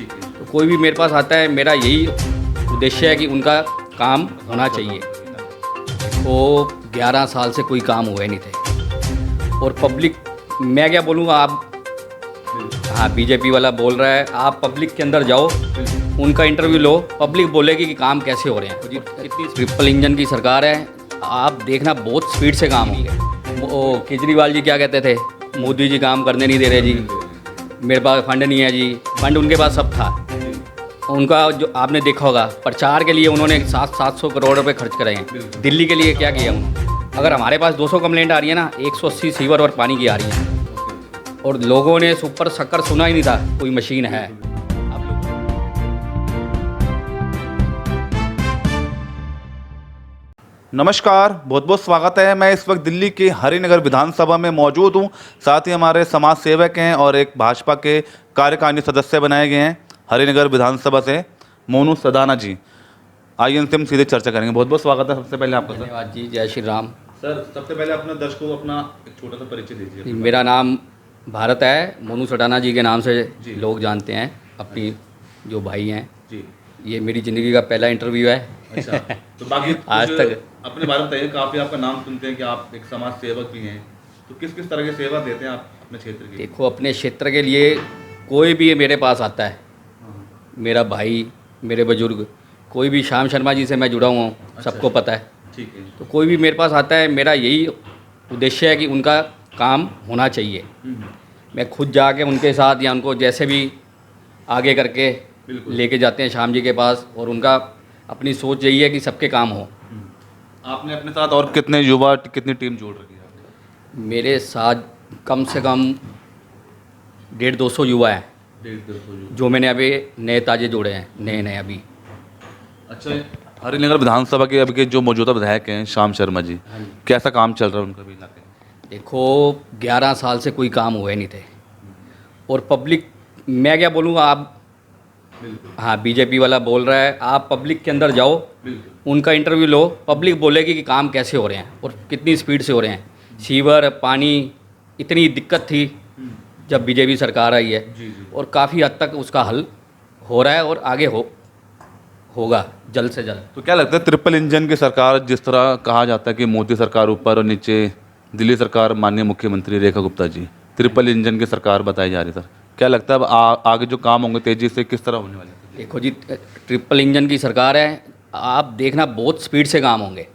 ठीक है। तो कोई भी मेरे पास आता है, मेरा यही उद्देश्य है कि उनका काम होना चाहिए। वो 11 साल से कोई काम हुए नहीं थे और पब्लिक, मैं क्या बोलूँगा, आप हाँ बीजेपी वाला बोल रहा है, आप पब्लिक के अंदर जाओ, उनका इंटरव्यू लो, पब्लिक बोलेगी कि काम कैसे हो रहे हैं। कितनी ट्रिपल इंजन की सरकार है, आप देखना बहुत स्पीड से काम होंगे। वो केजरीवाल जी क्या कहते थे, मोदी जी काम करने नहीं दे रहे जी, मेरे पास फंड नहीं है जी। फंड उनके पास सब था। उनका जो आपने देखा होगा, प्रचार के लिए उन्होंने 700 करोड़ रुपए खर्च करे हैं। दिल्ली के लिए क्या किया उन्होंने? अगर हमारे पास 200 कंप्लेंट आ रही है ना, 180 सीवर और पानी की आ रही है, और लोगों ने सुपर शक्कर सुना ही नहीं था कोई मशीन है। आप लोग नमस्कार, बहुत बहुत स्वागत है। मैं इस वक्त दिल्ली के हरिनगर विधानसभा में मौजूद हूं। साथ ही हमारे समाज सेवक हैं और एक भाजपा के कार्यकारिणी सदस्य बनाए गए हैं हरिनगर विधानसभा से, मोनू सदाना जी। आइए इनसे हम सीधे चर्चा करेंगे। बहुत बहुत स्वागत है सबसे पहले आपका। सर धन्यवाद जी, जय श्री राम। सर सबसे पहले अपने दर्शकों को अपना एक छोटा सा परिचय दीजिए। मेरा नाम भारत है, मोनू सडाना जी के नाम से जी। लोग जानते हैं, अपनी जो भाई हैं। जी। ये मेरी ज़िंदगी का पहला इंटरव्यू है। अच्छा, तो बाकी आज कुछ तक अपने बारे में बताइए। काफ़ी आपका नाम सुनते हैं कि आप एक समाज सेवक भी हैं, तो किस किस तरह की सेवा देते हैं आप अपने क्षेत्र की? देखो, अपने क्षेत्र के लिए कोई भी मेरे पास आता है, मेरा भाई, मेरे बुजुर्ग, कोई भी, श्याम शर्मा जी से मैं जुड़ा हुआ हूँ, सबको पता है। ठीक है। तो कोई भी मेरे पास आता है, मेरा यही उद्देश्य है कि उनका काम होना चाहिए। मैं खुद जाके उनके साथ या उनको जैसे भी आगे करके बिल्कुल। लेके जाते हैं श्याम जी के पास, और उनका अपनी सोच यही है कि सबके काम हो। आपने अपने साथ और कितने युवा, कितनी टीम जोड़ रखी है आपने? मेरे साथ कम से कम 150-200 युवा हैं, 150 युवा। जो मैंने अभी नए ताजे जोड़े हैं, नए अभी। अच्छा, हरिनगर विधानसभा के अभी के जो मौजूदा विधायक हैं श्याम शर्मा जी, कैसा काम चल रहा है उनका भी इलाके में? देखो, 11 साल से कोई काम हुए नहीं थे और पब्लिक, मैं क्या बोलूँगा, आप हाँ बीजेपी वाला बोल रहा है, आप पब्लिक के अंदर जाओ, उनका इंटरव्यू लो, पब्लिक बोलेगी कि काम कैसे हो रहे हैं और कितनी स्पीड से हो रहे हैं। सीवर, पानी, इतनी दिक्कत थी जब बीजेपी सरकार आई है, और काफ़ी हद तक उसका हल हो रहा है और आगे होगा जल्द से जल्द। तो क्या लगता है, ट्रिपल इंजन की सरकार, जिस तरह कहा जाता है कि मोदी सरकार ऊपर और नीचे दिल्ली सरकार माननीय मुख्यमंत्री रेखा गुप्ता जी, ट्रिपल इंजन की सरकार बताई जा रही है, सर क्या लगता है अब आगे जो काम होंगे तेजी से किस तरह होने वाले हैं? देखो जी, ट्रिपल इंजन की सरकार है, आप देखना बहुत स्पीड से काम होंगे,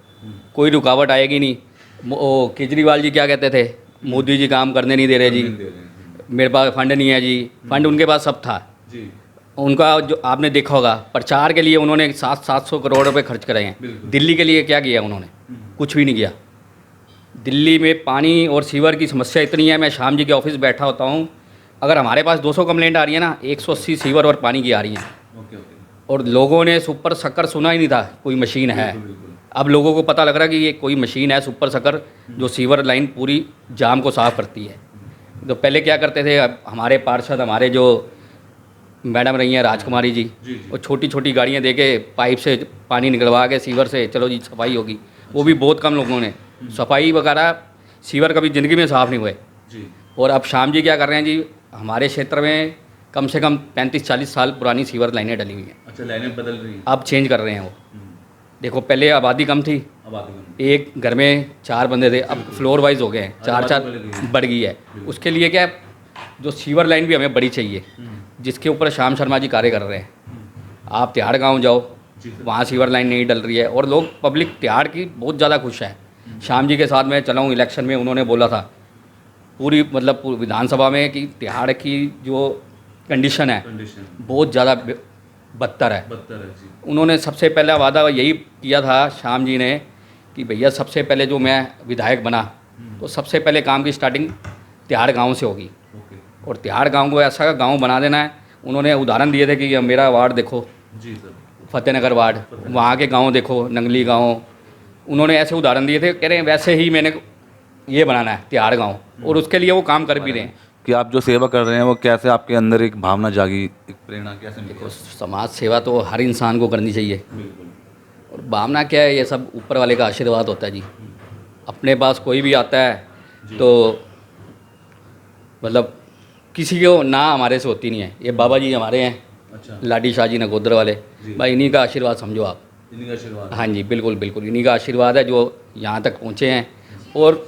कोई रुकावट आएगी नहीं। वो केजरीवाल जी क्या कहते थे, मोदी जी काम करने नहीं दे रहे जी, मेरे पास फंड नहीं है जी। फंड उनके पास सब था। जी। उनका जो आपने देखा होगा, प्रचार के लिए उन्होंने 700 करोड़ रुपए खर्च करे हैं। दिल्ली के लिए क्या किया उन्होंने? कुछ भी नहीं किया। दिल्ली में पानी और सीवर की समस्या इतनी है, मैं श्याम जी के ऑफिस बैठा होता हूँ, अगर हमारे पास 200 कंप्लेंट आ रही है ना, 180 सीवर और पानी की आ रही हैं। और लोगों ने सुपर शक्कर सुना ही नहीं था कोई मशीन है। अब लोगों को पता लग रहा है कि ये कोई मशीन है सुपर शक्कर, जो सीवर लाइन पूरी जाम को साफ़ करती है। तो पहले क्या करते थे, अब हमारे पार्षद, हमारे जो मैडम रही हैं राजकुमारी जी, वो छोटी छोटी गाड़ियाँ दे के पाइप से पानी निकलवा के सीवर से, चलो जी सफाई होगी, वो भी बहुत कम लोगों ने सफाई वगैरह, सीवर कभी ज़िंदगी में साफ़ नहीं हुए। और अब श्याम जी क्या कर रहे हैं जी, हमारे क्षेत्र में कम से कम 35-40 साल पुरानी सीवर लाइनें डली हुई हैं। अच्छा, लाइनें बदल रही हैं। अब चेंज कर रहे हैं वो। देखो, पहले आबादी कम थी, एक घर में 4 बंदे थे, अब फ्लोर वाइज हो गए हैं, 4-4 बढ़ गई है। उसके लिए क्या, जो सीवर लाइन भी हमें बड़ी चाहिए, जिसके ऊपर श्याम शर्मा जी कार्य कर रहे हैं। आप तिहाड़ गांव जाओ, वहाँ सीवर लाइन नहीं डल रही है, और लोग, पब्लिक तिहाड़ की बहुत ज़्यादा खुश है। श्याम जी के साथ मैं चला हूँ इलेक्शन में, उन्होंने बोला था पूरी, मतलब पूरी विधानसभा में, कि तिहाड़ की जो कंडीशन है बहुत ज़्यादा बदतर है। जी। उन्होंने सबसे पहला वादा यही किया था श्याम जी ने, कि भैया सबसे पहले जो मैं विधायक बना, तो सबसे पहले काम की स्टार्टिंग तिहाड़ गांव से होगी, और तिहाड़ गांव को ऐसा गांव बना देना है। उन्होंने उदाहरण दिए थे कि मेरा वार्ड देखो, जी सर, फतेहनगर वार्ड, वहाँ के गांव देखो, नंगली गांव, उन्होंने ऐसे उदाहरण दिए थे। कह रहे हैं वैसे ही मैंने ये बनाना है तिहाड़ गांव, और उसके लिए वो काम कर भी रहे हैं। कि आप जो सेवा कर रहे हैं वो कैसे आपके अंदर एक भावना जागी, एक प्रेरणा कैसे मिली? देखो, समाज सेवा तो हर इंसान को करनी चाहिए, और भावना क्या है, ये सब ऊपर वाले का आशीर्वाद होता है जी। अपने पास कोई भी आता है तो मतलब किसी को ना हमारे से होती नहीं है। ये बाबा जी हमारे हैं, अच्छा, लाडी शाह जी नगोदर वाले, भाई इन्हीं का आशीर्वाद समझो आप। इन्हीं का आशीर्वाद। हाँ जी, बिल्कुल बिल्कुल इन्हीं का आशीर्वाद है जो यहाँ तक पहुँचे हैं, और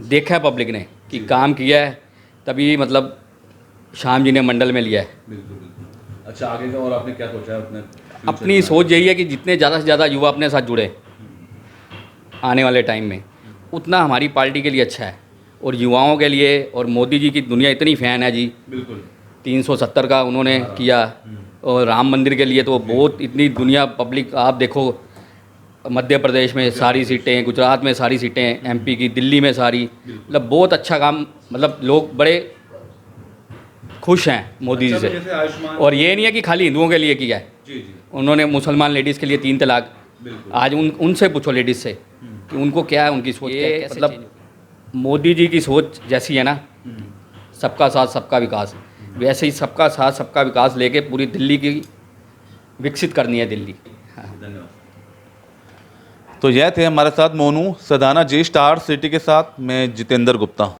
देखा है पब्लिक ने कि काम किया है, तभी मतलब श्याम जी ने मंडल में लिया है। बिल्कुल बिल्कुल। अच्छा, आगे का और आपने क्या सोचा है अपने future अपनी में? सोच यही है कि जितने ज़्यादा से ज़्यादा युवा अपने साथ जुड़े आने वाले टाइम में, उतना हमारी पार्टी के लिए अच्छा है, और युवाओं के लिए। और मोदी जी की दुनिया इतनी फ़ैन है जी, बिल्कुल। 370 का उन्होंने किया, और राम मंदिर के लिए तो बहुत इतनी दुनिया पब्लिक, आप देखो मध्य प्रदेश में सारी सीटें, गुजरात में सारी सीटें, एमपी की, दिल्ली में सारी, मतलब बहुत अच्छा काम, मतलब लोग बड़े खुश हैं मोदी जी अच्छा, से। जैसे आयुष्मान। और ये नहीं है कि खाली हिंदुओं के लिए किया है, जी जी, उन्होंने मुसलमान लेडीज़ के लिए 3 तलाक। बिल्कुल। आज उनसे पूछो लेडीज़ से कि उनको क्या है, उनकी सोच क्या है। मतलब मोदी जी की सोच जैसी है ना, सबका साथ सबका विकास, वैसे ही सबका साथ सबका विकास लेके पूरी दिल्ली की विकसित करनी है दिल्ली। हाँ। धन्यवाद। तो यह थे हमारे साथ मोनू सदाना, जी स्टार सिटी के साथ मैं जितेंद्र गुप्ता।